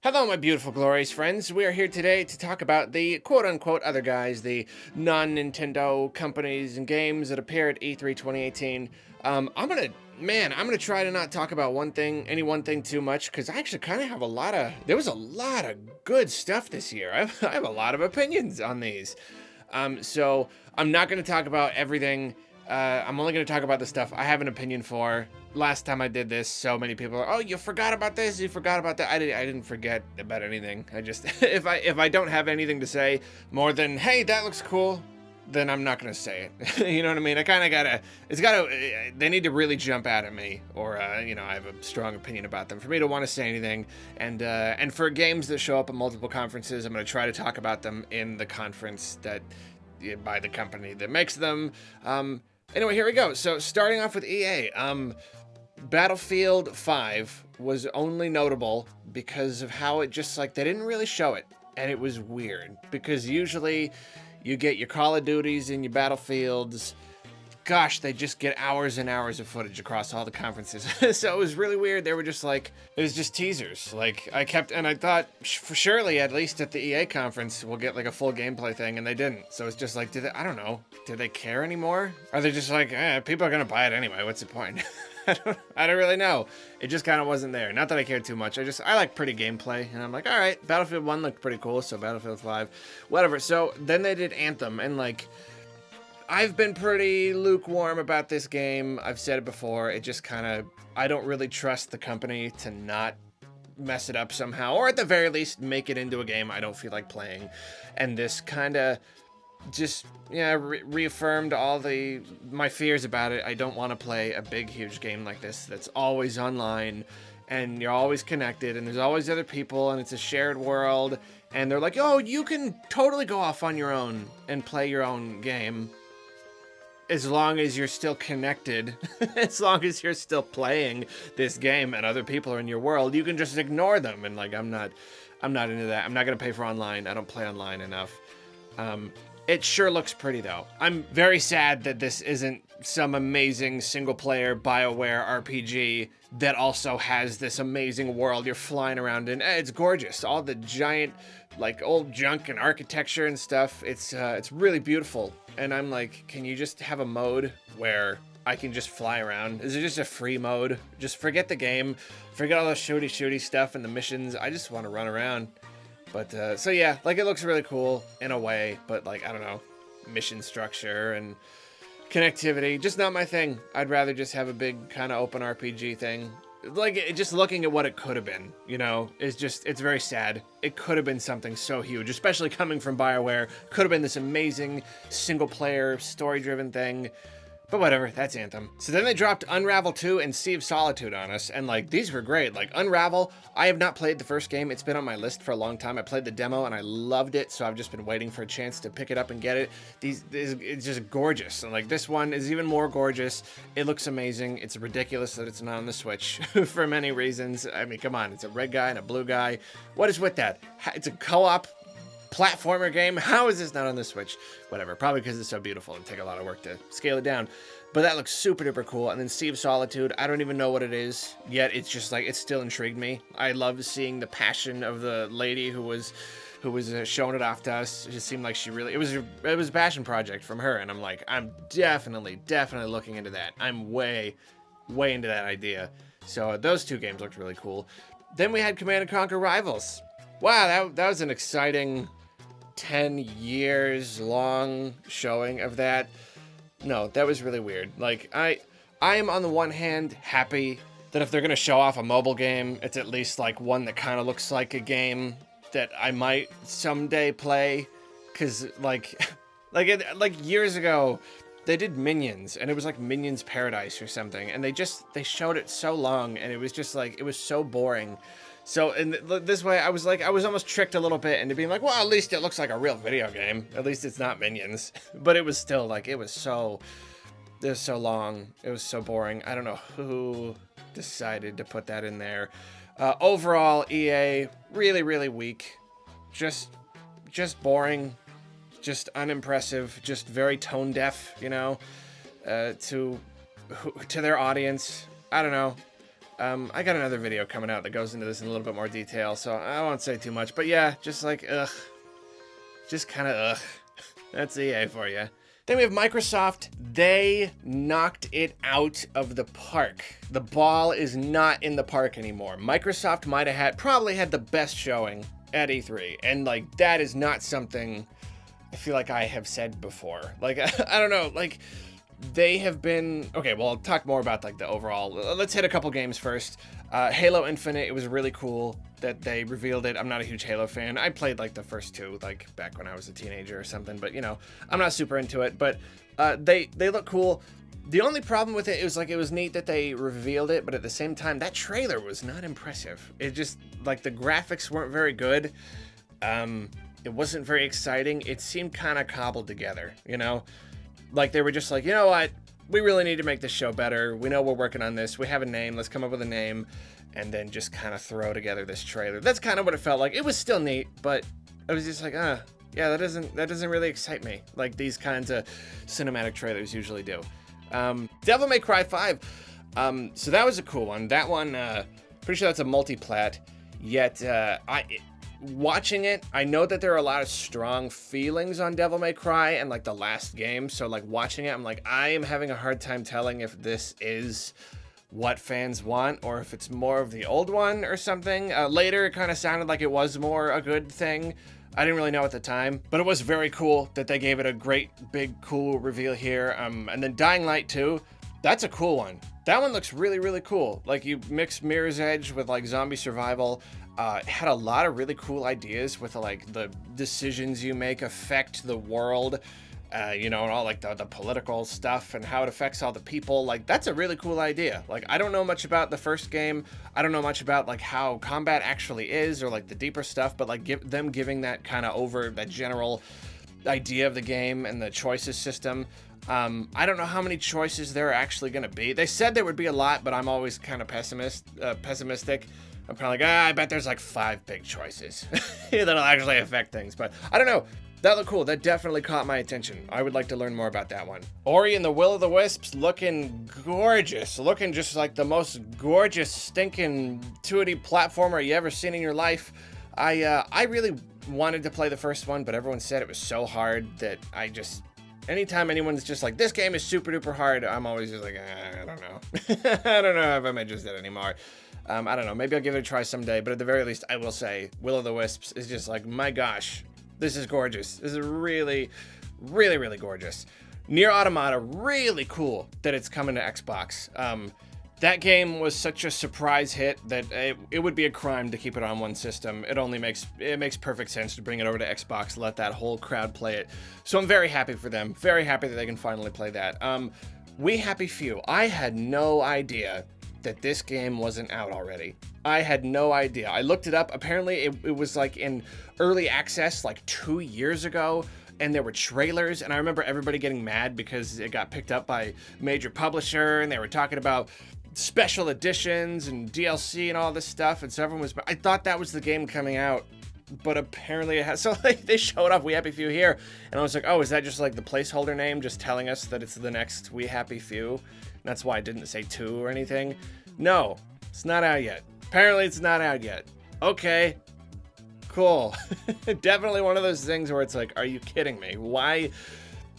Hello, my beautiful, glorious friends. We are here today to talk about the quote-unquote other guys, the non-Nintendo companies and games that appear at E3 2018. I'm gonna try to not talk about any one thing too much, because I actually kind of have there was a lot of good stuff this year. I have a lot of opinions on these. So I'm not gonna talk about everything. I'm only gonna talk about the stuff I have an opinion for. Last time I did this, so many people are, oh, you forgot about this, you forgot about that. I didn't forget about anything. I just, if I don't have anything to say more than, hey, that looks cool, then I'm not gonna say it. You know what I mean? I kind of they need to really jump out at me, or, I have a strong opinion about them for me to want to say anything. And for games that show up at multiple conferences, I'm gonna try to talk about them in the conference by the company that makes them. Anyway, here we go. So starting off with EA, Battlefield 5 was only notable because of how it just, they didn't really show it. And it was weird, because usually you get your Call of Duties and your Battlefields. Gosh, they just get hours and hours of footage across all the conferences. So it was really weird. They were just it was just teasers. I thought, for surely, at least at the EA conference, we'll get a full gameplay thing, and they didn't. So it's just I don't know, do they care anymore? Are they just people are gonna buy it anyway, what's the point? I don't really know. It just kind of wasn't there. Not that I cared too much. I like pretty gameplay, and I'm like, all right, Battlefield 1 looked pretty cool, so Battlefield 5, whatever. So then they did Anthem, and I've been pretty lukewarm about this game. I've said it before. It just I don't really trust the company to not mess it up somehow, or at the very least make it into a game I don't feel like playing. And this kind of just reaffirmed all my fears about it. I don't want to play a big, huge game like this that's always online, and you're always connected, and there's always other people, and it's a shared world, and they're like, oh, you can totally go off on your own and play your own game as long as you're still connected. As long as you're still playing this game and other people are in your world, you can just ignore them. And I'm not into that. I'm not gonna pay for online. I don't play online enough. It sure looks pretty, though. I'm very sad that this isn't some amazing single-player BioWare RPG that also has this amazing world you're flying around in. It's gorgeous. All the giant, old junk and architecture and stuff. It's really beautiful. And I'm like, can you just have a mode where I can just fly around? Is it just a free mode? Just forget the game. Forget all the shooty stuff and the missions. I just want to run around. But, so yeah, it looks really cool in a way, but I don't know, mission structure and connectivity, just not my thing. I'd rather just have a big kind of open RPG thing. Just looking at what it could have been, it's very sad. It could have been something so huge, especially coming from BioWare. Could have been this amazing single-player, story-driven thing. But whatever, that's Anthem. So then they dropped Unravel 2 and Sea of Solitude on us, and these were great. Unravel, I have not played the first game. It's been on my list for a long time. I played the demo and I loved it, so I've just been waiting for a chance to pick it up and get it. It's just gorgeous, and this one is even more gorgeous. It looks amazing. It's ridiculous that it's not on the Switch for many reasons. I mean, come on, it's a red guy and a blue guy. What is with that? It's a co-op platformer game. How is this not on the Switch? Whatever, probably because it's so beautiful and take a lot of work to scale it down. But that looks super duper cool. And then Sea of Solitude, I don't even know what it is yet. It's just it still intrigued me. I love seeing the passion of the lady who was showing it off to us. It just seemed like it was a passion project from her, and I'm like, I'm definitely looking into that. I'm way into that idea. So those two games looked really cool. Then we had Command & Conquer Rivals. Wow, that was an exciting 10 years long showing of that. No, that was really weird. I am on the one hand happy that if they're gonna show off a mobile game, it's at least one that kind of looks like a game that I might someday play. Cause years ago, they did Minions, and it was Minions Paradise or something, and they showed it so long, and it was just it was so boring. So in this way, I was almost tricked a little bit into being well, at least it looks like a real video game. At least it's not Minions. But it was still it was so long. It was so boring. I don't know who decided to put that in there. Overall, EA, really, really weak. Just boring. Just unimpressive. Just very tone deaf, to their audience. I don't know. I got another video coming out that goes into this in a little bit more detail, so I won't say too much. But yeah, just like, ugh. Just kind of, ugh. That's EA for you. Then we have Microsoft. They knocked it out of the park. The ball is not in the park anymore. Microsoft might have probably had the best showing at E3. And like, that is not something I feel like I have said before. Like, I don't know, like, they have been, okay, well, I'll talk more about like the overall. Let's hit a couple games first. Halo Infinite, it was really cool that they revealed it. I'm not a huge Halo fan. I played like the first two, like back when I was a teenager or something, but you know, I'm not super into it, but they look cool. The only problem with it was like, it was neat that they revealed it, but at the same time, that trailer was not impressive. It just, like, the graphics weren't very good. It wasn't very exciting. It seemed kind of cobbled together, you know? Like, they were just like, you know what? We really need to make this show better. We know we're working on this. We have a name. Let's come up with a name. And then just kind of throw together this trailer. That's kind of what it felt like. It was still neat, but I was just like, yeah, that doesn't really excite me like these kinds of cinematic trailers usually do. Devil May Cry 5. So that was a cool one. That one, pretty sure that's a multi-plat. Yet, watching it, I know that there are a lot of strong feelings on Devil May Cry and like the last game. So like watching it, I'm like, I am having a hard time telling if this is what fans want or if it's more of the old one or something. Later, it kind of sounded like it was more a good thing. I didn't really know at the time, but it was very cool that they gave it a great, big, cool reveal here. And then Dying Light 2, that's a cool one. That one looks really, really cool. Like, you mix Mirror's Edge with like zombie survival. It had a lot of really cool ideas with like the decisions you make affect the world, you know, and all like the political stuff and how it affects all the people. Like, that's a really cool idea. Like, I don't know much about the first game. I don't know much about like how combat actually is or like the deeper stuff, but like them giving that kind of over that general idea of the game and the choices system. I don't know how many choices there are actually going to be. They said there would be a lot, but I'm always kind of pessimistic. I'm kind of like, I bet there's like 5 big choices that'll actually affect things. But I don't know. That looked cool. That definitely caught my attention. I would like to learn more about that one. Ori and the Will of the Wisps looking gorgeous. Looking just like the most gorgeous stinking 2D platformer you ever seen in your life. I really wanted to play the first one, but everyone said it was so hard that I just... Anytime anyone's just like, this game is super duper hard, I'm always just like, I don't know. I don't know if I'm interested anymore. I don't know. Maybe I'll give it a try someday, but at the very least, I will say Will of the Wisps is just like, my gosh, this is gorgeous. This is really, really, really gorgeous. Nier Automata, really cool that it's coming to Xbox. That game was such a surprise hit that it would be a crime to keep it on one system. It makes perfect sense to bring it over to Xbox, let that whole crowd play it. So I'm very happy for them. Very happy that they can finally play that. We Happy Few. I had no idea that this game wasn't out already. I had no idea. I looked it up. Apparently it was like in early access like 2 years ago. And there were trailers, and I remember everybody getting mad because it got picked up by a major publisher, and they were talking about special editions and DLC and all this stuff, and so everyone was... I thought that was the game coming out, but apparently it has... So like, they showed up We Happy Few here, and I was like, oh, is that just like the placeholder name just telling us that it's the next We Happy Few? And that's why I didn't say 2 or anything. No, it's not out yet. Apparently it's not out yet. Okay. Cool. Definitely one of those things where it's like, are you kidding me? Why?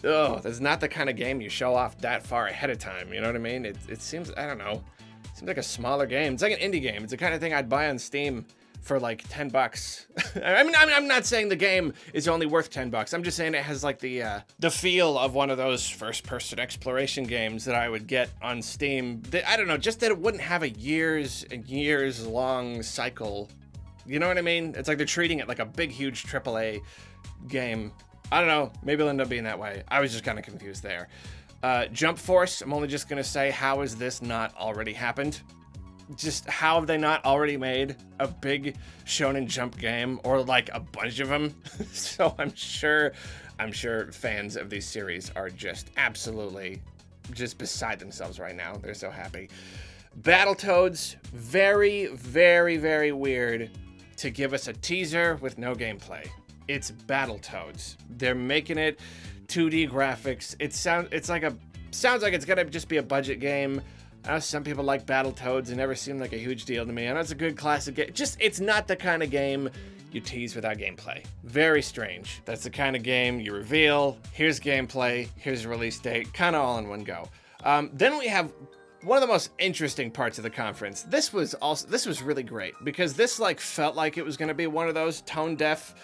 Oh, that's not the kind of game you show off that far ahead of time. You know what I mean? It seems, I don't know. It seems like a smaller game. It's like an indie game. It's the kind of thing I'd buy on Steam for like $10. I mean, I'm not saying the game is only worth $10. I'm just saying it has like the feel of one of those first-person exploration games that I would get on Steam. I don't know, just that it wouldn't have a years and years long cycle. You know what I mean? It's like they're treating it like a big, huge AAA game. I don't know. Maybe it'll end up being that way. I was just kind of confused there. Jump Force, I'm only just going to say, how has this not already happened? Just how have they not already made a big Shonen Jump game, or like a bunch of them? So I'm sure fans of these series are just absolutely just beside themselves right now. They're so happy. Battletoads, very, very, very weird to give us a teaser with no gameplay. It's Battletoads. They're making it 2D graphics. Sounds like it's gonna just be a budget game. I know some people like Battletoads. It never seemed like a huge deal to me. I know it's a good classic game. Just, it's not the kind of game you tease without gameplay. Very strange. That's the kind of game you reveal, here's gameplay, here's a release date, kind of all in one go. Then we have one of the most interesting parts of the conference. This was really great because this like felt like it was going to be one of those tone deaf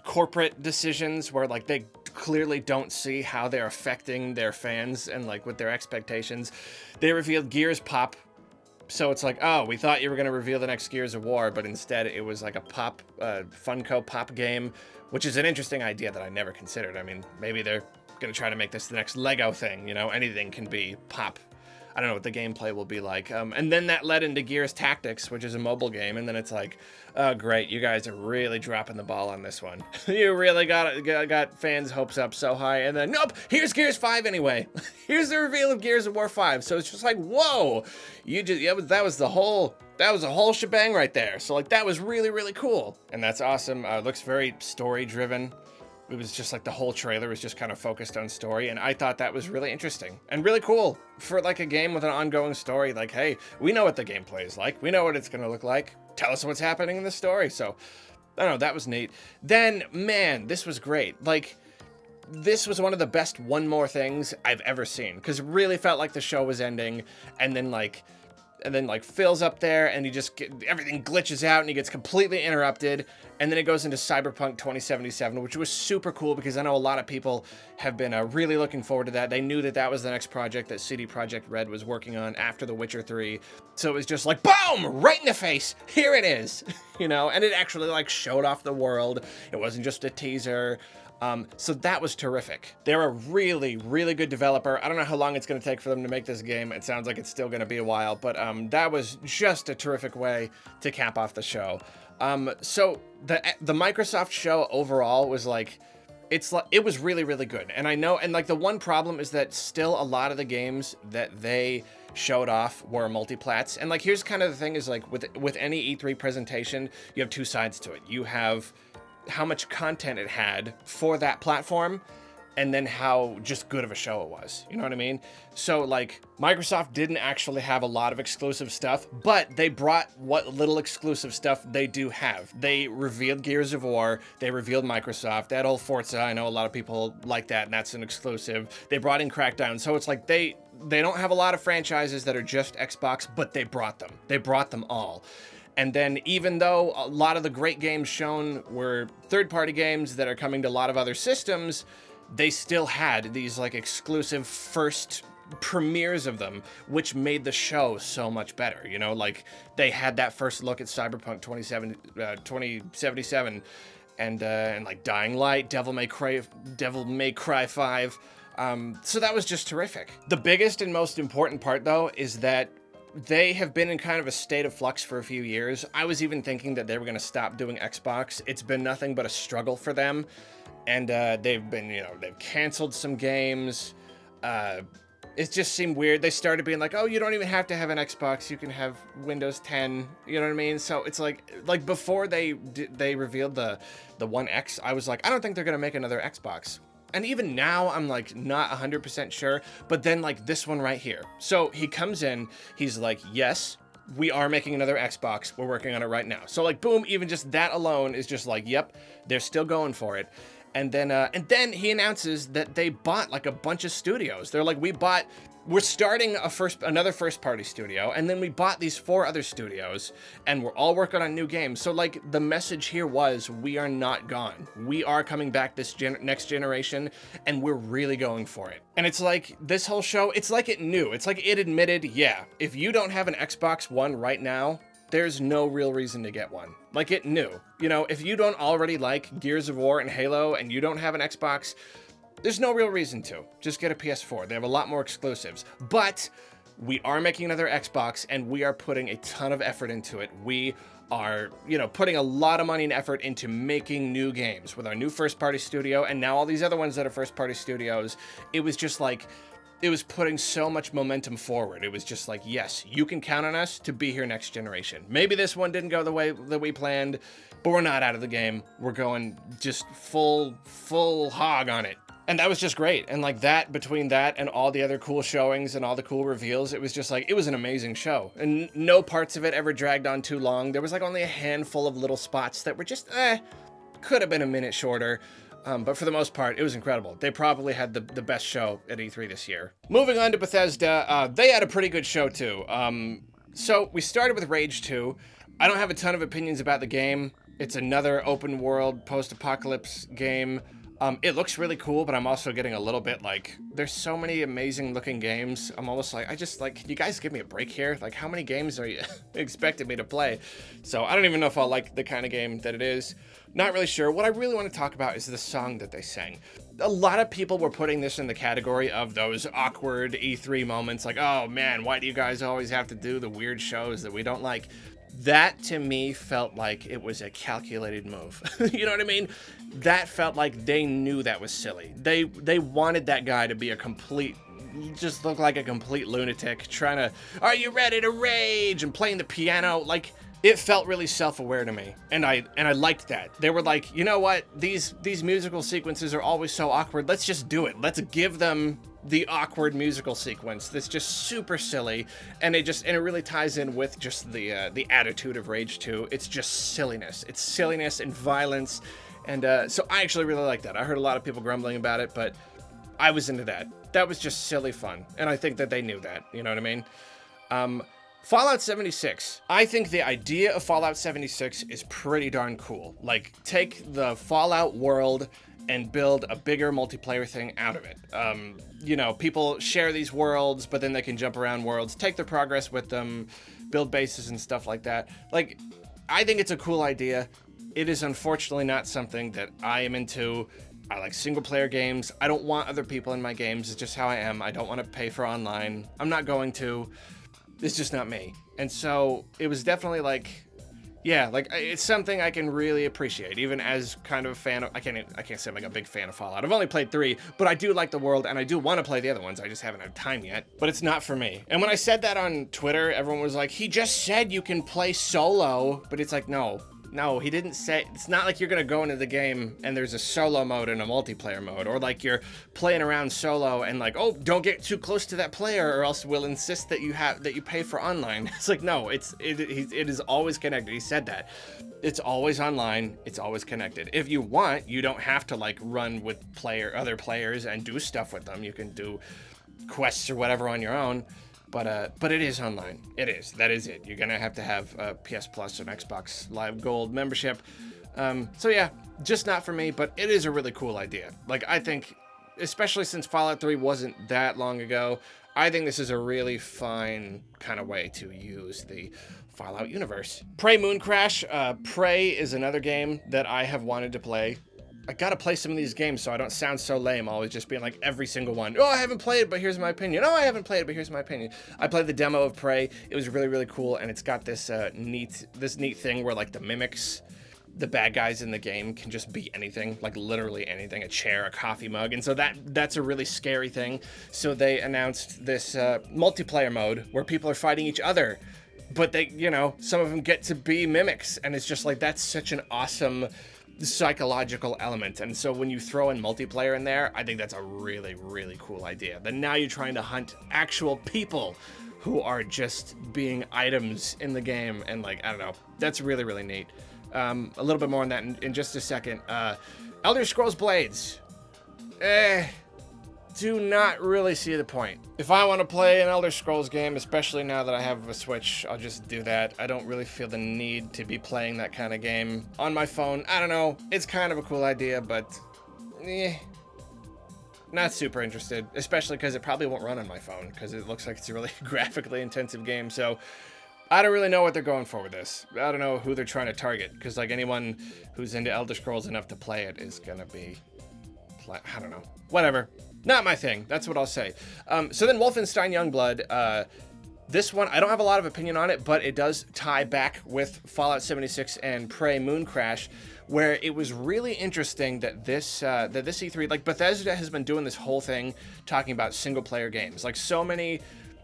corporate decisions where like they clearly don't see how they're affecting their fans and like with their expectations. They revealed Gears Pop. So it's like, oh, we thought you were going to reveal the next Gears of War, but instead it was like a pop, Funko Pop game, which is an interesting idea that I never considered. I mean, maybe they're going to try to make this the next Lego thing, you know, anything can be pop. I don't know what the gameplay will be like. And then that led into Gears Tactics, which is a mobile game. And then it's like, oh, great, you guys are really dropping the ball on this one. You really got fans' hopes up so high. And then, nope, here's Gears 5 anyway. Here's the reveal of Gears of War 5. So it's just like, whoa, that was a whole shebang right there. So like, that was really, really cool. And that's awesome. Looks very story-driven. It was just like the whole trailer was just kind of focused on story, and I thought that was really interesting and really cool for like a game with an ongoing story. Like, hey, we know what the gameplay is like. We know what it's going to look like. Tell us what's happening in the story. So, I don't know, that was neat. Then, man, this was great. Like, this was one of the best one more things I've ever seen, because it really felt like the show was ending, and then Phil's up there, and everything glitches out, and he gets completely interrupted, and then it goes into Cyberpunk 2077, which was super cool, because I know a lot of people have been really looking forward to that. They knew that that was the next project that CD Projekt Red was working on after The Witcher 3, so it was just like, boom, right in the face, here it is, you know, and it actually, like, showed off the world. It wasn't just a teaser. So that was terrific. They're a really, really good developer. I don't know how long it's going to take for them to make this game. It sounds like it's still going to be a while, but that was just a terrific way to cap off the show. So the Microsoft show overall was like, it was really, really good. And I know, and like the one problem is that still a lot of the games that they showed off were multiplats. And like, here's kind of the thing is like with any E3 presentation, you have two sides to it. You have how much content it had for that platform, and then how just good of a show it was. You know what I mean? So like, Microsoft didn't actually have a lot of exclusive stuff, but they brought what little exclusive stuff they do have. They revealed Gears of War, they revealed Microsoft, that old Forza, I know a lot of people like that, and that's an exclusive. They brought in Crackdown, so it's like they don't have a lot of franchises that are just Xbox, but they brought them. They brought them all. And then even though a lot of the great games shown were third-party games that are coming to a lot of other systems, they still had these like exclusive first premieres of them, which made the show so much better. You know, like they had that first look at Cyberpunk 2077 and like Dying Light, Devil May Cry 5. So that was just terrific. The biggest and most important part though is that they have been in kind of a state of flux for a few years. I was even thinking that they were going to stop doing Xbox. It's been nothing but a struggle for them. And they've been, you know, they've canceled some games. It just seemed weird. They started being like, oh, you don't even have to have an Xbox. You can have Windows 10. You know what I mean? So it's like before they revealed the One X, I was like, I don't think they're going to make another Xbox. And even now, I'm like not 100% sure, but then like this one right here. So he comes in, he's like, yes, we are making another Xbox. We're working on it right now. So like, boom, even just that alone is just like, yep, they're still going for it. And then he announces that they bought like a bunch of studios. They're like, we're starting another first party studio, and then we bought these 4 other studios, and we're all working on new games. So like the message here was, we are not gone. We are coming back this next generation, and we're really going for it. And it's like this whole show, it's like it knew. It's like it admitted, yeah, if you don't have an Xbox One right now, there's no real reason to get one. Like it knew. You know, if you don't already like Gears of War and Halo and you don't have an Xbox, there's no real reason to. Just get a PS4. They have a lot more exclusives. But we are making another Xbox, and we are putting a ton of effort into it. We are, you know, putting a lot of money and effort into making new games with our new first-party studio, and now all these other ones that are first-party studios. It was just like, it was putting so much momentum forward. It was just like, yes, you can count on us to be here next generation. Maybe this one didn't go the way that we planned, but we're not out of the game. We're going just full hog on it. And that was just great. And like that, between that and all the other cool showings and all the cool reveals, it was just like, it was an amazing show. And no parts of it ever dragged on too long. There was like only a handful of little spots that were just, could have been a minute shorter. But for the most part, it was incredible. They probably had the best show at E3 this year. Moving on to Bethesda, they had a pretty good show too. So we started with Rage 2. I don't have a ton of opinions about the game. It's another open world post-apocalypse game. It looks really cool, but I'm also getting a little bit like, there's so many amazing looking games. I'm almost like, can you guys give me a break here? Like, how many games are you expecting me to play? So I don't even know if I'll like the kind of game that it is. Not really sure. What I really want to talk about is the song that they sang. A lot of people were putting this in the category of those awkward E3 moments, like, oh man, why do you guys always have to do the weird shows that we don't like? That, to me, felt like it was a calculated move. You know what I mean? That felt like they knew that was silly. They wanted that guy to be just look like a complete lunatic, trying to, are you ready to rage? And playing the piano. Like, it felt really self-aware to me. And I liked that. They were like, you know what? These musical sequences are always so awkward. Let's just do it. Let's give them the awkward musical sequence that's just super silly, and it really ties in with just the attitude of Rage 2. It's just silliness. It's silliness and violence, and so I actually really like that. I heard a lot of people grumbling about it, but I was into that. That was just silly fun, and I think that they knew that. You know what I mean? Fallout 76. I think the idea of Fallout 76 is pretty darn cool. Like, take the Fallout world and build a bigger multiplayer thing out of it. You know, people share these worlds, but then they can jump around worlds, take their progress with them, build bases and stuff like that. Like, I think it's a cool idea. It is unfortunately not something that I am into. I like single player games. I don't want other people in my games. It's just how I am. I don't want to pay for online. I'm not going to. It's just not me. And so it was definitely like, yeah, like it's something I can really appreciate, even as kind of a fan of, I can't say I'm like a big fan of Fallout. I've only played 3, but I do like the world and I do want to play the other ones. I just haven't had time yet, but it's not for me. And when I said that on Twitter, everyone was like, he just said you can play solo, but it's like, no, he didn't say. It's not like you're gonna go into the game and there's a solo mode and a multiplayer mode, or like you're playing around solo and like, oh, don't get too close to that player or else we'll insist that you pay for online. It's like, no, it is always connected. He said that. It's always online. It's always connected. If you want, you don't have to like run with other players and do stuff with them. You can do quests or whatever on your own. But it is online. It is. That is it. You're going to have a PS Plus and Xbox Live Gold membership. So yeah, just not for me, but it is a really cool idea. Like, I think, especially since Fallout 3 wasn't that long ago, I think this is a really fine kind of way to use the Fallout universe. Prey Moon Crash. Prey is another game that I have wanted to play. I gotta play some of these games so I don't sound so lame, always just being like every single one. Oh, I haven't played it, but here's my opinion. Oh, I haven't played it, but here's my opinion. I played the demo of Prey. It was really, really cool, and it's got this neat thing where like the mimics, the bad guys in the game can just be anything, like literally anything, a chair, a coffee mug, and so that's a really scary thing. So they announced this multiplayer mode where people are fighting each other, but they, you know, some of them get to be mimics, and it's just like, that's such an awesome psychological element. And so when you throw in multiplayer in there, I think that's a really, really cool idea. Then now you're trying to hunt actual people who are just being items in the game, and like, I don't know, that's really, really neat. A little bit more on that in just a second. Elder Scrolls Blades. Do not really see the point. If I want to play an Elder Scrolls game, especially now that I have a Switch, I'll just do that. I don't really feel the need to be playing that kind of game on my phone. I don't know. It's kind of a cool idea, but not super interested, especially because it probably won't run on my phone because it looks like it's a really graphically intensive game. So I don't really know what they're going for with this. I don't know who they're trying to target, because like anyone who's into Elder Scrolls enough to play it is gonna be, I don't know, whatever. Not my thing. That's what I'll say. So then Wolfenstein Youngblood. This one, I don't have a lot of opinion on it, but it does tie back with Fallout 76 and Prey Moon Crash, where it was really interesting that this E3, like Bethesda has been doing this whole thing talking about single player games. Like so many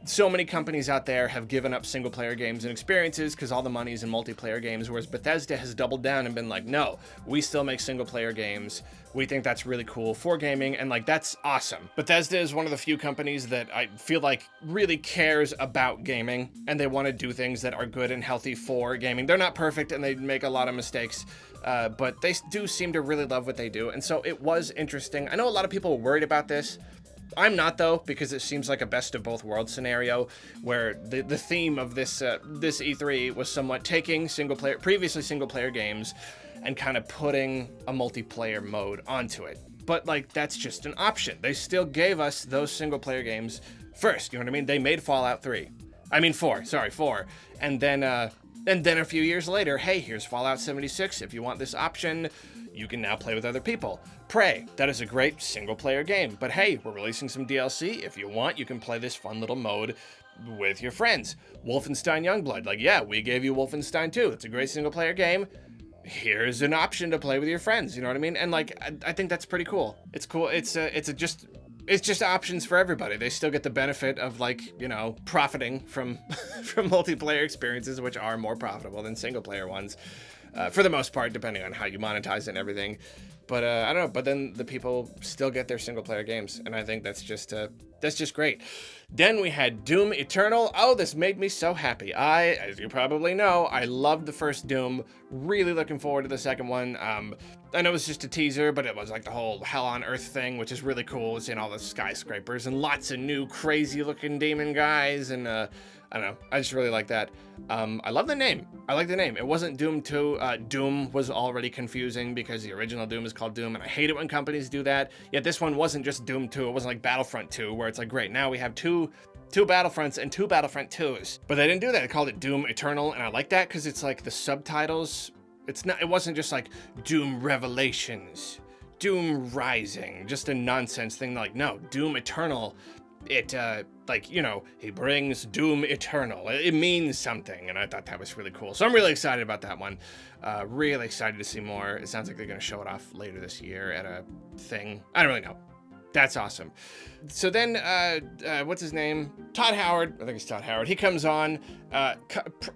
so many companies out there have given up single player games and experiences because all the money's in multiplayer games, whereas Bethesda has doubled down and been like, no, we still make single player games. We think that's really cool for gaming, and like, that's awesome. Bethesda is one of the few companies that I feel like really cares about gaming, and they want to do things that are good and healthy for gaming. They're not perfect and they make a lot of mistakes, but they do seem to really love what they do. And so it was interesting. I know a lot of people were worried about this. I'm not, though, because it seems like a best of both worlds scenario where the theme of this this E3 was somewhat taking previously single player games and kind of putting a multiplayer mode onto it. But like, that's just an option. They still gave us those single player games first, you know what I mean? They made Fallout 4. And then a few years later, hey, here's Fallout 76. If you want this option, you can now play with other people. Prey, that is a great single-player game, but hey, we're releasing some DLC. If you want, you can play this fun little mode with your friends. Wolfenstein Youngblood, like, yeah, we gave you Wolfenstein 2. It's a great single-player game. Here's an option to play with your friends, you know what I mean? And like, I think that's pretty cool. It's cool. It's just options for everybody. They still get the benefit of, like, you know, profiting from from multiplayer experiences, which are more profitable than single-player ones. For the most part, depending on how you monetize it and everything. But I don't know, but then the people still get their single player games, and I think that's just great. Then we had Doom Eternal. Oh, this made me so happy. As you probably know, I loved the first Doom. Really looking forward to the second one. I know it was just a teaser, but it was like the whole Hell on Earth thing, which is really cool. It's in all the skyscrapers and lots of new crazy looking demon guys, and I don't know. I just really like that. I love the name. I like the name. It wasn't Doom 2. Doom was already confusing because the original Doom is called Doom, and I hate it when companies do that. Yet this one wasn't just Doom 2. It wasn't like Battlefront 2, where it's like, great, now we have two Battlefronts and two Battlefront 2s. But they didn't do that. They called it Doom Eternal, and I like that because it's like the subtitles. It wasn't just like Doom Revelations, Doom Rising, just a nonsense thing. Like, no, Doom Eternal. It, like, you know, he brings Doom Eternal. It means something, and I thought that was really cool. So I'm really excited about that one. Really excited to see more. It sounds like they're going to show it off later this year at a thing. I don't really know. That's awesome. So then, what's his name? Todd Howard. I think it's Todd Howard. He comes on, a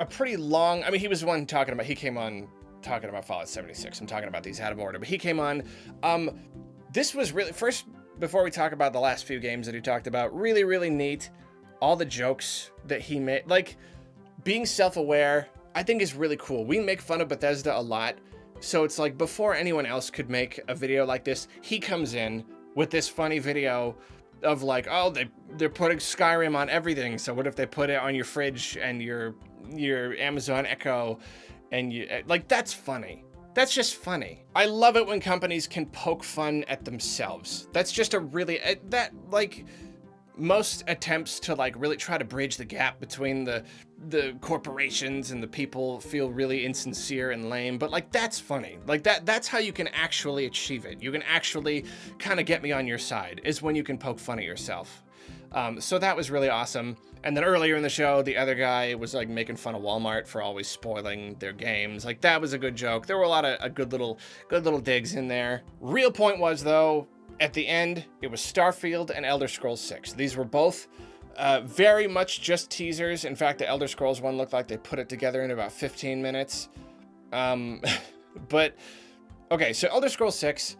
pretty long, I mean, he was the one he came on talking about Fallout 76. I'm talking about these out of order, but he came on. This was really, first, before we talk about the last few games that he talked about, really, really neat. All the jokes that he made, like, being self-aware, I think is really cool. We make fun of Bethesda a lot, so it's like, before anyone else could make a video like this, he comes in with this funny video of like, oh, they're putting Skyrim on everything, so what if they put it on your fridge and your Amazon Echo, and you, like, that's funny. That's just funny. I love it when companies can poke fun at themselves. That's just a really, like, most attempts to, like, really try to bridge the gap between the corporations and the people feel really insincere and lame, but, like, that's funny. Like, that's how you can actually achieve it. You can actually kind of get me on your side, is when you can poke fun at yourself. So that was really awesome. And then earlier in the show, the other guy was like making fun of Walmart for always spoiling their games. Like, that was a good joke. There were a lot of good little digs in there. Real point was, though, at the end, it was Starfield and Elder Scrolls 6. These were both very much just teasers. In fact, the Elder Scrolls one looked like they put it together in about 15 minutes. But, okay, so Elder Scrolls 6,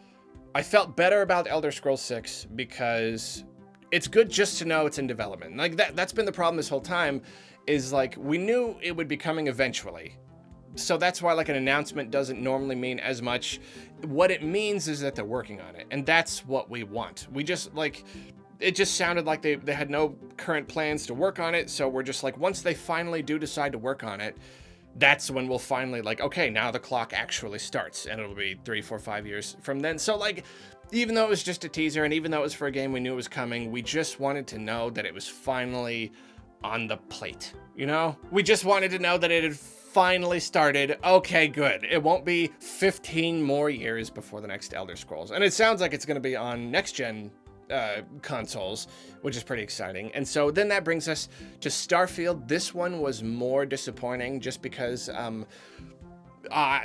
I felt better about Elder Scrolls 6 because it's good just to know it's in development. Like, that's been the problem this whole time, is like, we knew it would be coming eventually. So that's why, like, an announcement doesn't normally mean as much. What it means is that they're working on it, and that's what we want. We just, like, it just sounded like they had no current plans to work on it, so we're just like, once they finally do decide to work on it, that's when we'll finally, like, okay, now the clock actually starts, and it'll be 3, 4, 5 years from then. So, like, even though it was just a teaser, and even though it was for a game we knew it was coming, we just wanted to know that it was finally on the plate, you know? We just wanted to know that it had finally started. Okay, good. It won't be 15 more years before the next Elder Scrolls. And it sounds like it's going to be on next-gen consoles, which is pretty exciting. And so then that brings us to Starfield. This one was more disappointing just because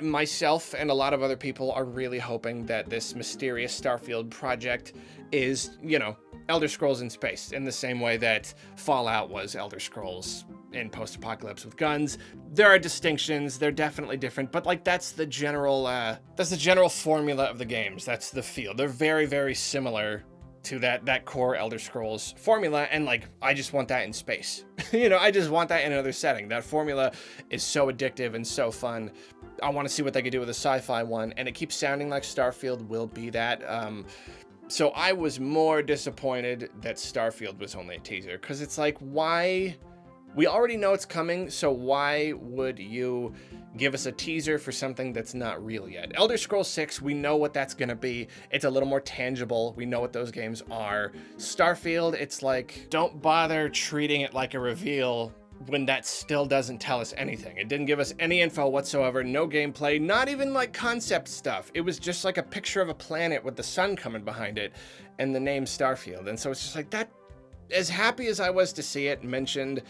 myself and a lot of other people are really hoping that this mysterious Starfield project is, you know, Elder Scrolls in space, in the same way that Fallout was Elder Scrolls in post-apocalypse with guns. There are distinctions, they're definitely different, but like that's the general formula of the games. That's the feel. They're very, very similar to that core Elder Scrolls formula, and like I just want that in space. You know, I just want that in another setting. That formula is so addictive and so fun. I want to see what they could do with a sci-fi one, and it keeps sounding like Starfield will be that. So I was more disappointed that Starfield was only a teaser, because it's like, why? We already know it's coming, so why would you give us a teaser for something that's not real yet? Elder Scrolls 6, we know what that's gonna be. It's a little more tangible. We know what those games are. Starfield, it's like, don't bother treating it like a reveal when that still doesn't tell us anything. It didn't give us any info whatsoever, no gameplay, not even like concept stuff. It was just like a picture of a planet with the sun coming behind it and the name Starfield. And so it's just like that, as happy as I was to see it mentioned,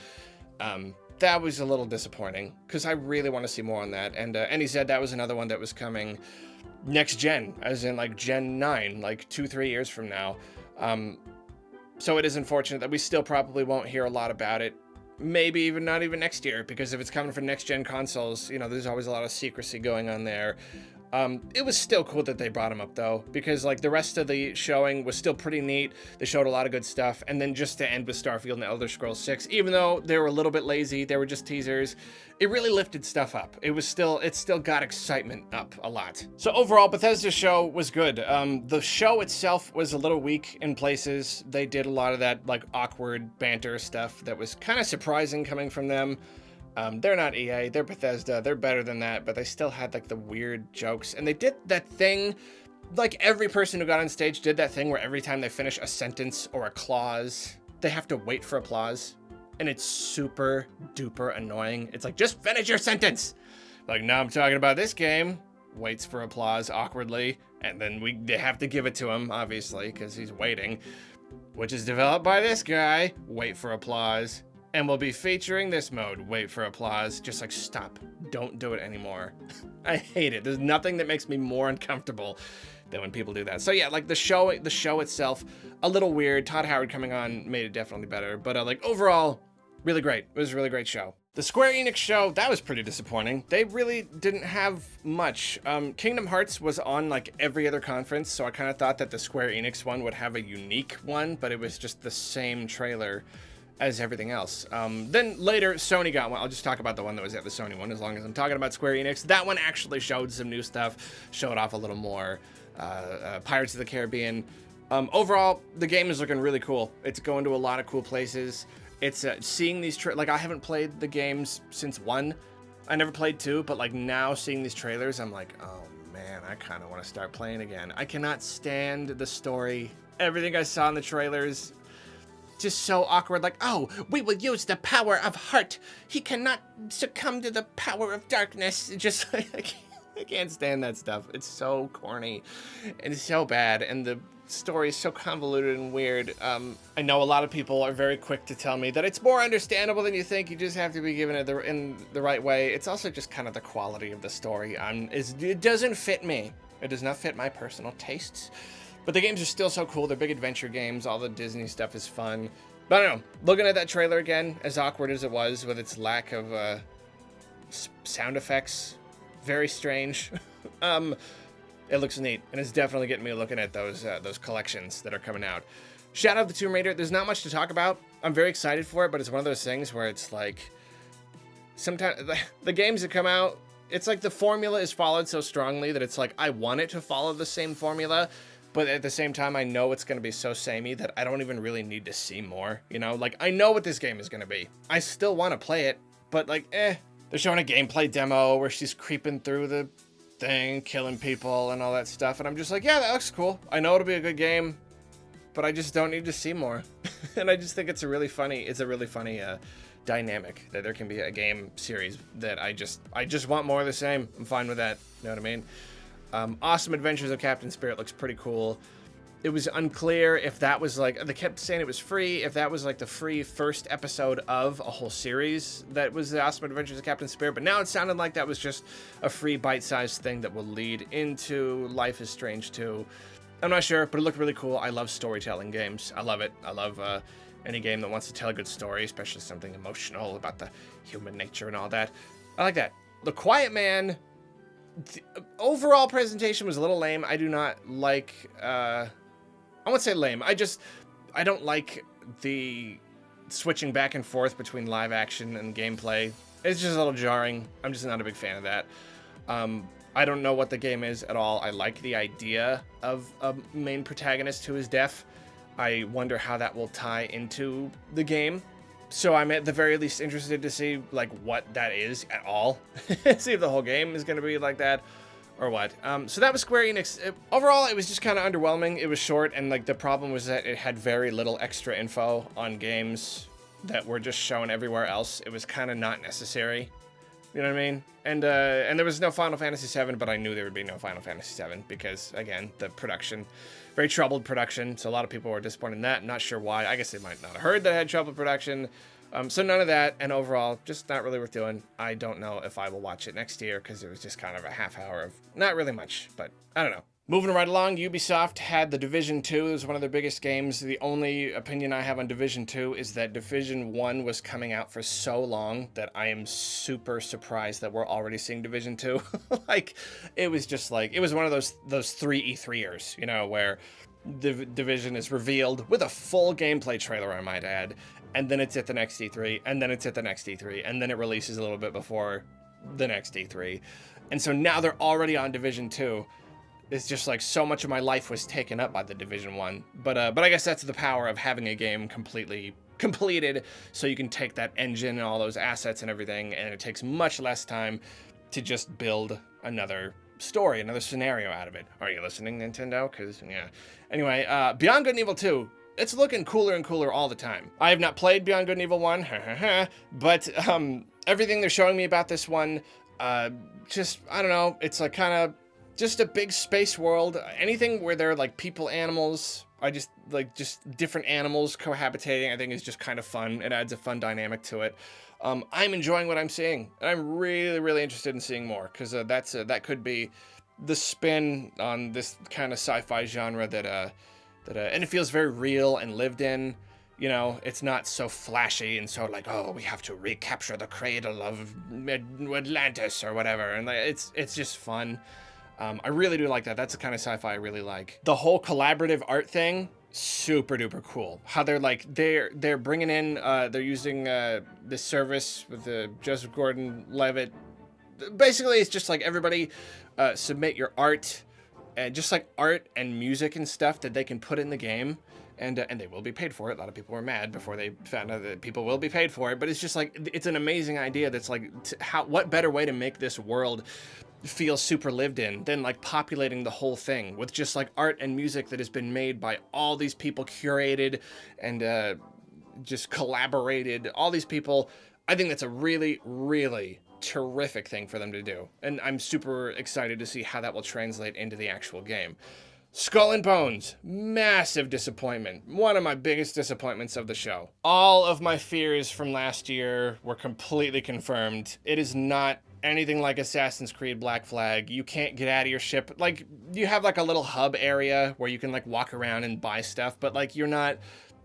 that was a little disappointing, because I really want to see more on that. And he said that was another one that was coming next gen, as in like Gen 9, like 2-3 years from now. So it is unfortunate that we still probably won't hear a lot about it. Maybe even not even next year, because if it's coming from next gen consoles, you know, there's always a lot of secrecy going on there. It was still cool that they brought him up, though, because like the rest of the showing was still pretty neat. They showed a lot of good stuff, and then just to end with Starfield and Elder Scrolls 6, even though they were a little bit lazy, they were just teasers, it really lifted stuff up. It still got excitement up a lot. So overall, Bethesda's show was good. The show itself was a little weak in places. They did a lot of that like awkward banter stuff that was kind of surprising coming from them. They're not EA, they're Bethesda, they're better than that, but they still had like the weird jokes. And they did that thing, like every person who got on stage did that thing where every time they finish a sentence or a clause, they have to wait for applause. And it's super duper annoying. It's like, just finish your sentence. Like, now I'm talking about this game, waits for applause awkwardly, and then they have to give it to him, obviously, because he's waiting, which is developed by this guy, wait for applause. And we'll be featuring this mode, wait for applause. Just like, stop, don't do it anymore. I hate it. There's nothing that makes me more uncomfortable than when people do that. So yeah, like the show itself, a little weird. Todd Howard coming on made it definitely better. But like overall, really great. It was a really great show. The Square Enix show, that was pretty disappointing. They really didn't have much. Kingdom Hearts was on like every other conference, so I kind of thought that the Square Enix one would have a unique one, but it was just the same trailer as everything else. Then later, Sony got one. I'll just talk about the one that was at the Sony one, as long as I'm talking about Square Enix. That one actually showed some new stuff, showed off a little more Pirates of the Caribbean. Overall, the game is looking really cool. It's going to a lot of cool places. It's seeing these, like I haven't played the games since 1. I never played 2, but like now seeing these trailers, I'm like, oh man, I kind of want to start playing again. I cannot stand the story. Everything I saw in the trailers, just so awkward, like, oh, we will use the power of heart. He cannot succumb to the power of darkness. Just, I can't stand that stuff. It's so corny and so bad, and the story is so convoluted and weird. I know a lot of people are very quick to tell me that it's more understandable than you think. You just have to be given it in the right way. It's also just kind of the quality of the story. It doesn't fit me. It does not fit my personal tastes. But the games are still so cool. They're big adventure games. All the Disney stuff is fun. But I don't know. Looking at that trailer again, as awkward as it was with its lack of sound effects, very strange. It looks neat, and it's definitely getting me looking at those collections that are coming out. Shadow of the Tomb Raider, there's not much to talk about. I'm very excited for it, but it's one of those things where it's like, sometimes the games that come out, it's like the formula is followed so strongly that it's like, I want it to follow the same formula, but at the same time, I know it's going to be so samey that I don't even really need to see more, you know? Like, I know what this game is going to be. I still want to play it, but like, They're showing a gameplay demo where she's creeping through the thing, killing people and all that stuff, and I'm just like, yeah, that looks cool. I know it'll be a good game, but I just don't need to see more. And I just think it's a really funny dynamic that there can be a game series that I just want more of the same. I'm fine with that. You know what I mean? Awesome Adventures of Captain Spirit looks pretty cool. It was unclear if that was like, they kept saying it was free, if that was like the free first episode of a whole series that was the Awesome Adventures of Captain Spirit, but now it sounded like that was just a free bite-sized thing that will lead into Life is Strange 2. I'm not sure, but it looked really cool. I love storytelling games. I love it. I love any game that wants to tell a good story, especially something emotional about the human nature and all that. I like that. The Quiet Man, the overall presentation was a little lame. I do not like, I won't say lame. I don't like the switching back and forth between live action and gameplay. It's just a little jarring. I'm just not a big fan of that. I don't know what the game is at all. I like the idea of a main protagonist who is deaf. I wonder how that will tie into the game. So I'm at the very least interested to see like what that is at all. See if the whole game is going to be like that or what. So that was Square Enix. Overall, it was just kind of underwhelming. It was short, and like the problem was that it had very little extra info on games that were just shown everywhere else. It was kind of not necessary. You know what I mean? And there was no Final Fantasy VII, but I knew there would be no Final Fantasy VII because, again, the production, very troubled production. So a lot of people were disappointed in that. Not sure why. I guess they might not have heard that I had troubled production. So none of that. And overall, just not really worth doing. I don't know if I will watch it next year because it was just kind of a half hour of not really much, but I don't know. Moving right along, Ubisoft had The Division 2. It was one of their biggest games. The only opinion I have on Division 2 is that Division 1 was coming out for so long that I am super surprised that we're already seeing Division 2. Like, it was just like, it was one of those 3 E3ers, you know, where the Division is revealed with a full gameplay trailer, I might add, and then it's at the next E3, and then it's at the next E3, and then it releases a little bit before the next E3. And so now they're already on Division 2. It's just like so much of my life was taken up by the Division 1. But I guess that's the power of having a game completely completed, so you can take that engine and all those assets and everything, and it takes much less time to just build another story, another scenario out of it. Are you listening, Nintendo? Because, yeah. Anyway, Beyond Good and Evil 2. It's looking cooler and cooler all the time. I have not played Beyond Good and Evil 1, but everything they're showing me about this one, just, I don't know, it's like kind of just a big space world. Anything where there are like people, animals, just different animals cohabitating, I think is just kind of fun. It adds a fun dynamic to it. I'm enjoying what I'm seeing, and I'm really, really interested in seeing more, because that could be the spin on this kind of sci-fi genre that and it feels very real and lived in. You know, it's not so flashy and so like, oh, we have to recapture the cradle of Atlantis or whatever, and it's just fun. I really do like that. That's the kind of sci-fi I really like. The whole collaborative art thing, super duper cool. How they're bringing in, they're using this service with the Joseph Gordon-Levitt. Basically, it's just like everybody submit your art, and just like art and music and stuff that they can put in the game. And they will be paid for it. A lot of people were mad before they found out that people will be paid for it. But it's just like, it's an amazing idea that's like, what better way to make this world feel super lived in than like populating the whole thing with just like art and music that has been made by all these people, curated and just collaborated, all these people. I think that's a really, really terrific thing for them to do. And I'm super excited to see how that will translate into the actual game. Skull and Bones, massive disappointment. One of my biggest disappointments of the show. All of my fears from last year were completely confirmed. It is not anything like Assassin's Creed Black Flag. You can't get out of your ship. Like, you have like a little hub area where you can like walk around and buy stuff, but like you're not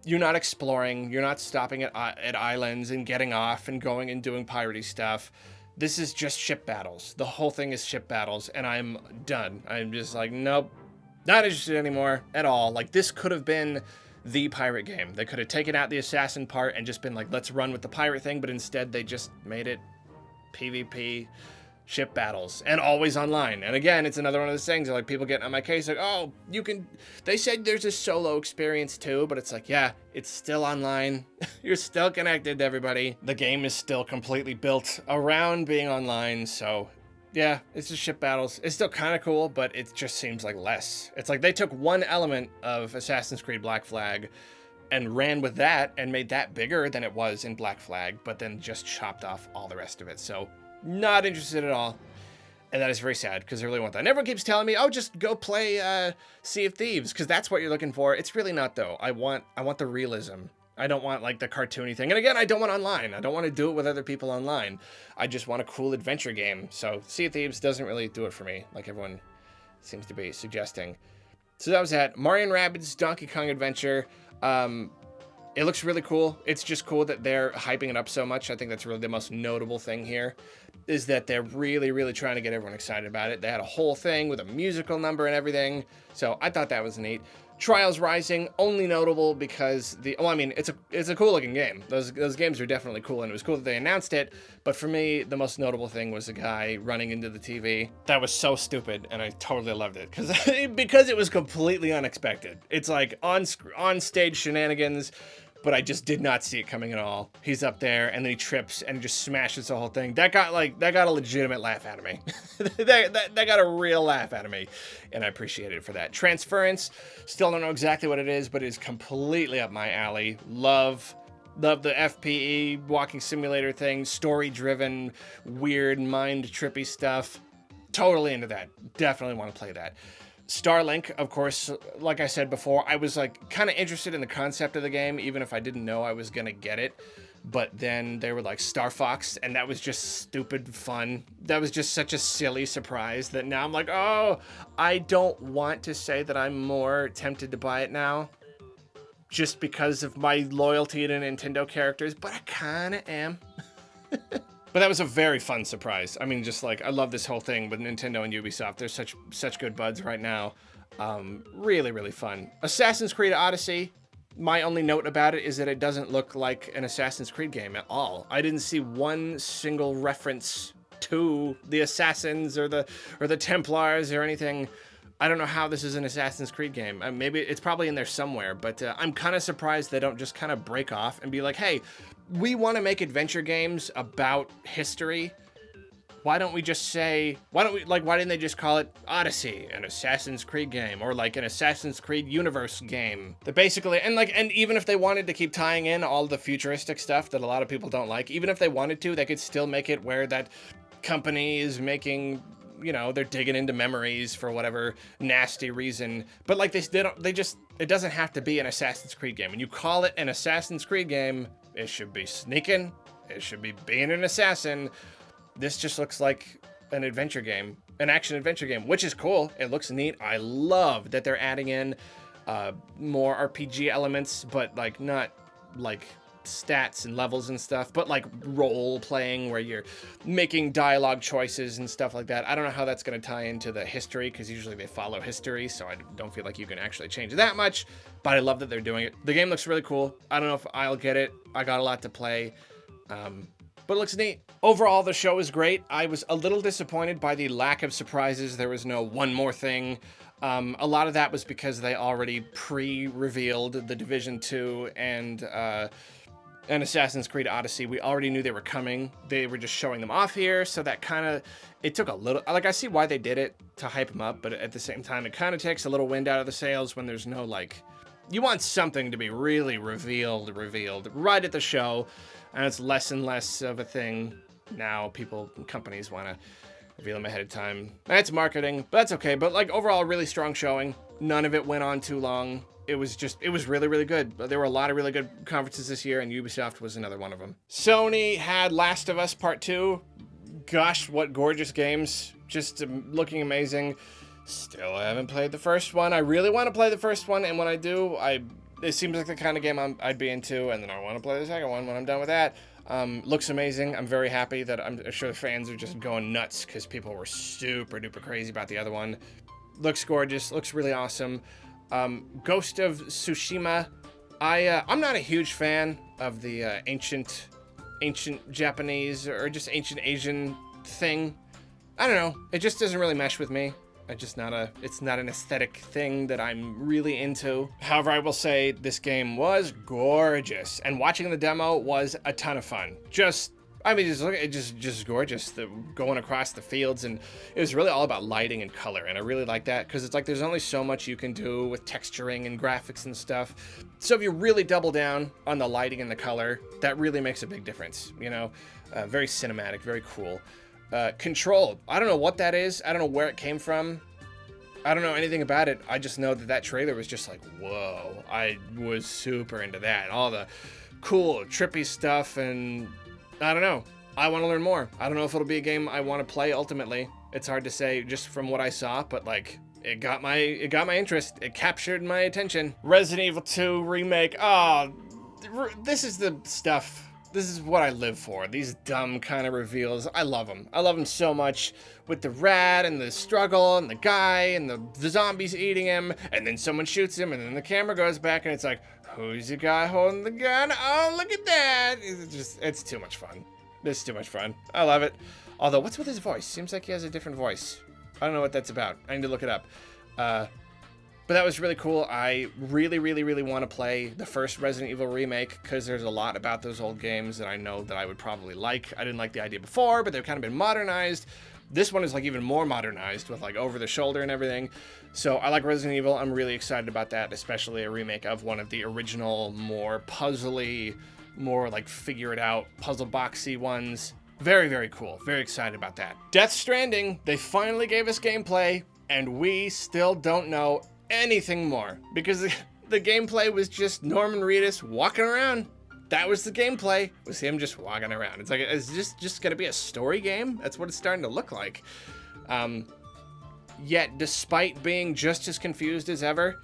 exploring, you're not stopping at islands and getting off and going and doing piratey stuff. This is just ship battles. The whole thing is ship battles, and I'm done. I'm just like, nope. Not interested anymore at all. Like, this could have been the pirate game. They could have taken out the assassin part and just been like, let's run with the pirate thing, but instead they just made it PvP ship battles and always online. And again, it's another one of those things like people getting on my case like, oh, they said there's a solo experience too, but it's like, yeah, it's still online. You're still connected to everybody. The game is still completely built around being online, so yeah, it's just ship battles. It's still kind of cool, but it just seems like less. It's like they took one element of Assassin's Creed Black Flag and ran with that and made that bigger than it was in Black Flag, but then just chopped off all the rest of it. So not interested at all. And that is very sad because I really want that. And everyone keeps telling me, oh, just go play Sea of Thieves because that's what you're looking for. It's really not, though. I want the realism. I don't want like the cartoony thing. And again, I don't want online. I don't want to do it with other people online. I just want a cool adventure game. So Sea of Thieves doesn't really do it for me, like everyone seems to be suggesting. So that was that. Mario and Rabbids Donkey Kong Adventure. It looks really cool. It's just cool that they're hyping it up so much. I think that's really the most notable thing here, is that they're really, really trying to get everyone excited about it. They had a whole thing with a musical number and everything. So I thought that was neat. Trials Rising, only notable because it's a cool looking game. Those games are definitely cool, and it was cool that they announced it. But for me, the most notable thing was the guy running into the TV. That was so stupid, and I totally loved it because it was completely unexpected. It's like on stage shenanigans, but I just did not see it coming at all. He's up there, and then he trips and just smashes the whole thing. That got a legitimate laugh out of me. that got a real laugh out of me, and I appreciate it for that. Transference, still don't know exactly what it is, but it is completely up my alley. Love the FPE walking simulator thing, story-driven, weird, mind-trippy stuff. Totally into that. Definitely want to play that. Starlink, of course, like I said before, I was like kind of interested in the concept of the game, even if I didn't know I was gonna get it. But then they were like Star Fox, and that was just stupid fun. That was just such a silly surprise that now I'm like, oh, I don't want to say that I'm more tempted to buy it now, just because of my loyalty to Nintendo characters, but I kind of am. But that was a very fun surprise. I mean, just like, I love this whole thing with Nintendo and Ubisoft. They're such good buds right now. Really, really fun. Assassin's Creed Odyssey. My only note about it is that it doesn't look like an Assassin's Creed game at all. I didn't see one single reference to the Assassins or the Templars or anything. I don't know how this is an Assassin's Creed game. Maybe it's probably in there somewhere, but I'm kind of surprised they don't just kind of break off and be like, hey, we want to make adventure games about history. Why don't we just say, why didn't they just call it Odyssey, an Assassin's Creed game, or like an Assassin's Creed universe game? That basically, and even if they wanted to keep tying in all the futuristic stuff that a lot of people don't like, even if they wanted to, they could still make it where that company is making, you know, they're digging into memories for whatever nasty reason. But like it doesn't have to be an Assassin's Creed game. When you call it an Assassin's Creed game, it should be sneaking. It should be being an assassin. This just looks like an adventure game, an action adventure game, which is cool. It looks neat. I love that they're adding in more RPG elements, but like not like stats and levels and stuff, but like role playing where you're making dialogue choices and stuff like that. I don't know how that's going to tie into the history, because usually they follow history, so I don't feel like you can actually change that much, but I love that they're doing it. The game looks really cool. I don't know if I'll get it. I got a lot to play, but it looks neat. Overall, the show is great. I was a little disappointed by the lack of surprises. There was no one more thing. A lot of that was because they already pre-revealed The Division 2 and Assassin's Creed Odyssey. We already knew they were coming. They were just showing them off here, so that kind of, it took a little, like, I see why they did it, to hype them up, but at the same time, it kind of takes a little wind out of the sails when there's no, like, you want something to be really revealed right at the show, and it's less and less of a thing now. Companies want to reveal them ahead of time. That's marketing, but that's okay. But like overall, really strong showing. None of it went on too long. It was really, really good. There were a lot of really good conferences this year, and Ubisoft was another one of them. Sony had Last of Us Part 2. Gosh, what gorgeous games. Just looking amazing. Still haven't played the first one. I really want to play the first one, and when I do, it seems like the kind of game I'd be into, and then I want to play the second one when I'm done with that. Looks amazing. I'm very happy that I'm sure the fans are just going nuts because people were super duper crazy about the other one. Looks gorgeous. Looks really awesome. Ghost of Tsushima. I'm not a huge fan of the ancient Japanese or just ancient Asian thing. I don't know. It just doesn't really mesh with me. It's not an aesthetic thing that I'm really into. However, I will say this game was gorgeous, and watching the demo was a ton of fun. Just look at it, just gorgeous. Going across the fields, and it was really all about lighting and color, and I really like that because it's like there's only so much you can do with texturing and graphics and stuff. So if you really double down on the lighting and the color, that really makes a big difference. You know, very cinematic, very cool. Control. I don't know what that is. I don't know where it came from. I don't know anything about it. I just know that trailer was just like, whoa. I was super into that. All the cool, trippy stuff, and I don't know. I want to learn more. I don't know if it'll be a game I want to play ultimately. It's hard to say just from what I saw, but like, it got my interest. It captured my attention. Resident Evil 2 remake. Oh, this is the stuff. This is what I live for. These dumb kind of reveals. I love them. I love them so much. With the rat and the struggle and the guy and the zombies eating him, and then someone shoots him, and then the camera goes back and it's like, who's the guy holding the gun? Oh, look at that. It's too much fun. It's too much fun. I love it. Although, what's with his voice? Seems like he has a different voice. I don't know what that's about. I need to look it up. But that was really cool. I really, really, really want to play the first Resident Evil remake because there's a lot about those old games that I know that I would probably like. I didn't like the idea before, but they've kind of been modernized. This one is like even more modernized with like over the shoulder and everything. So I like Resident Evil. I'm really excited about that, especially a remake of one of the original, more puzzly, more like figure it out, puzzle boxy ones. Very, very cool. Very excited about that. Death Stranding, they finally gave us gameplay, and we still don't know anything more because the gameplay was just Norman Reedus walking around. That was the gameplay, was him just walking around. It's like, is this just gonna be a story game? That's what it's starting to look like. Yet, despite being just as confused as ever,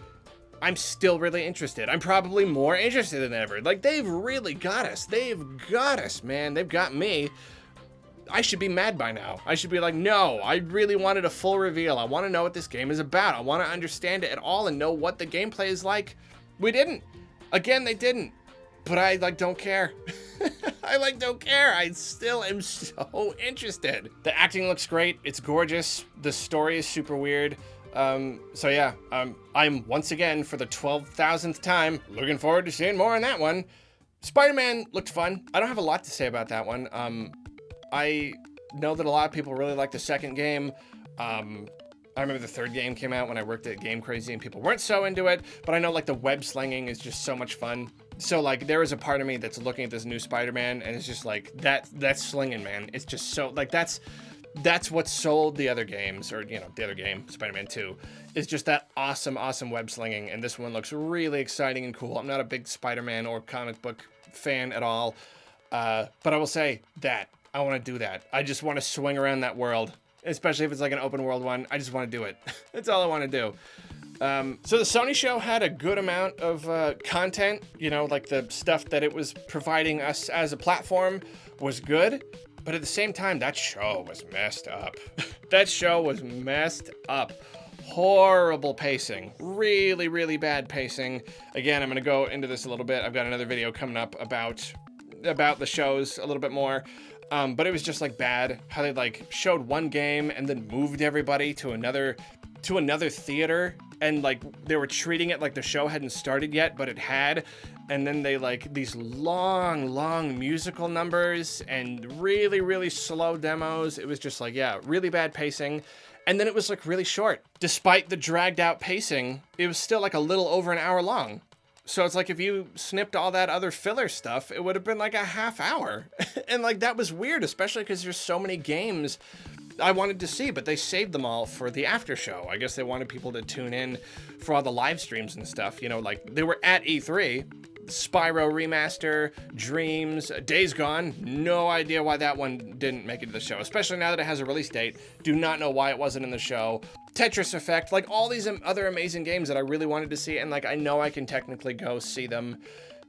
I'm still really interested. I'm probably more interested than ever. Like, they've really got us. They've got us, man. They've got me. I should be mad by now. I should be like, no, I really wanted a full reveal. I want to know what this game is about. I want to understand it at all and know what the gameplay is like. We didn't. Again, they didn't. But I, like, don't care. I, like, don't care. I still am so interested. The acting looks great. It's gorgeous. The story is super weird. So yeah, I'm once again, for the 12,000th time, looking forward to seeing more on that one. Spider-Man looked fun. I don't have a lot to say about that one. I know that a lot of people really like the second game. I remember the third game came out when I worked at Game Crazy and people weren't so into it, but I know like the web slinging is just so much fun. So like there is a part of me that's looking at this new Spider-Man and it's just like that's slinging, man. It's just so like that's what sold the other games, or you know, the other game, Spider-Man 2, is just that awesome web slinging, and this one looks really exciting and cool. I'm not a big Spider-Man or comic book fan at all, but I will say that I want to do that. I just want to swing around that world, especially if it's like an open world one. I just want to do it. That's all I want to do. So the Sony show had a good amount of content, you know, like the stuff that it was providing us as a platform was good, but at the same time, that show was messed up. That show was messed up. Horrible pacing. Really, really bad pacing. Again, I'm going to go into this a little bit. I've got another video coming up about the shows a little bit more. But it was just like bad how they like showed one game and then moved everybody to another theater, and like they were treating it like the show hadn't started yet, but it had. And then they like these long musical numbers and really, really slow demos. It was just like, yeah, really bad pacing. And then it was like really short. Despite the dragged out pacing, it was still like a little over an hour long. So it's like if you snipped all that other filler stuff, it would have been like a half hour. And like that was weird, especially because there's so many games I wanted to see, but they saved them all for the after show. I guess they wanted people to tune in for all the live streams and stuff. You know, like they were at E3, Spyro Remaster, Dreams, Days Gone. No idea why that one didn't make it to the show, especially now that it has a release date. Do not know why it wasn't in the show. Tetris Effect, like all these other amazing games that I really wanted to see, and like I know I can technically go see them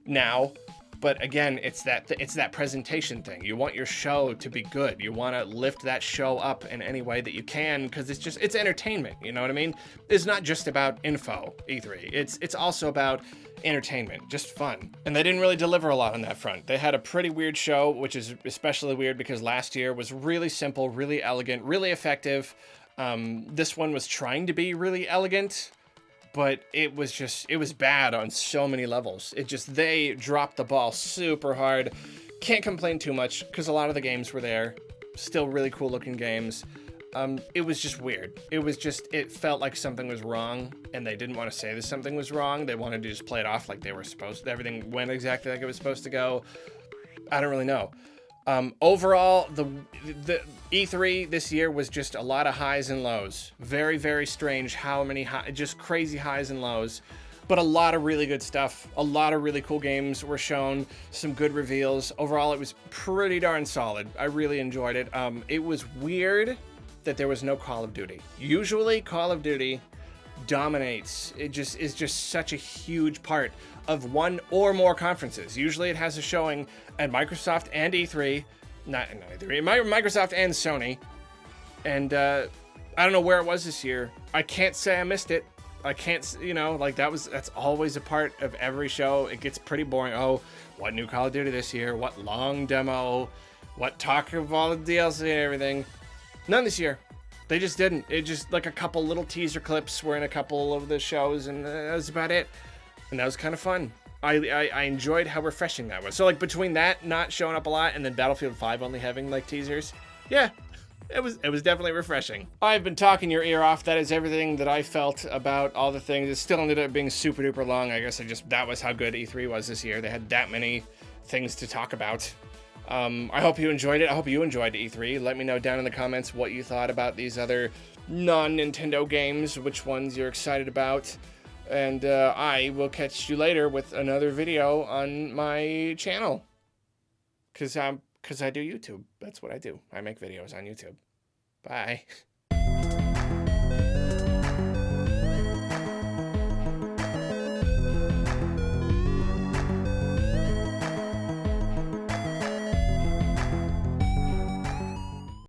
now, but again, it's that presentation thing. You want your show to be good. You want to lift that show up in any way that you can, because it's entertainment. You know what I mean? It's not just about info, E3. It's also about entertainment, just fun. And they didn't really deliver a lot on that front. They had a pretty weird show, which is especially weird because last year was really simple, really elegant, really effective. This one was trying to be really elegant, but it was bad on so many levels. They dropped the ball super hard. Can't complain too much because a lot of the games were there. Still really cool looking games. It was just weird. It felt like something was wrong, and they didn't want to say that something was wrong. They wanted to just play it off like they were supposed to. Everything went exactly like it was supposed to go. I don't really know. Overall, the E3 this year was just a lot of highs and lows. Very, very strange how many just crazy highs and lows. But a lot of really good stuff. A lot of really cool games were shown. Some good reveals. Overall, it was pretty darn solid. I really enjoyed it. It was weird that there was no Call of Duty. Usually, Call of Duty dominates. It just is just such a huge part of one or more conferences. Usually it has a showing at Microsoft and E3, not E3, Microsoft and Sony. And I don't know where it was this year. I can't say I missed it. I can't, you know, like that's always a part of every show. It gets pretty boring. Oh, what new Call of Duty this year? What long demo? What talk of all the DLC and everything? None this year. They just didn't. It just like a couple little teaser clips were in a couple of the shows, and that was about it. And that was kind of fun. I enjoyed how refreshing that was. So like between that not showing up a lot and then Battlefield 5 only having like teasers, yeah, it was definitely refreshing. I've been talking your ear off. That is everything that I felt about all the things. It still ended up being super duper long. I guess that was how good E3 was this year. They had that many things to talk about. I hope you enjoyed it. I hope you enjoyed E3. Let me know down in the comments what you thought about these other non-Nintendo games, which ones you're excited about. And I will catch you later with another video on my channel. Because I do YouTube. That's what I do. I make videos on YouTube. Bye.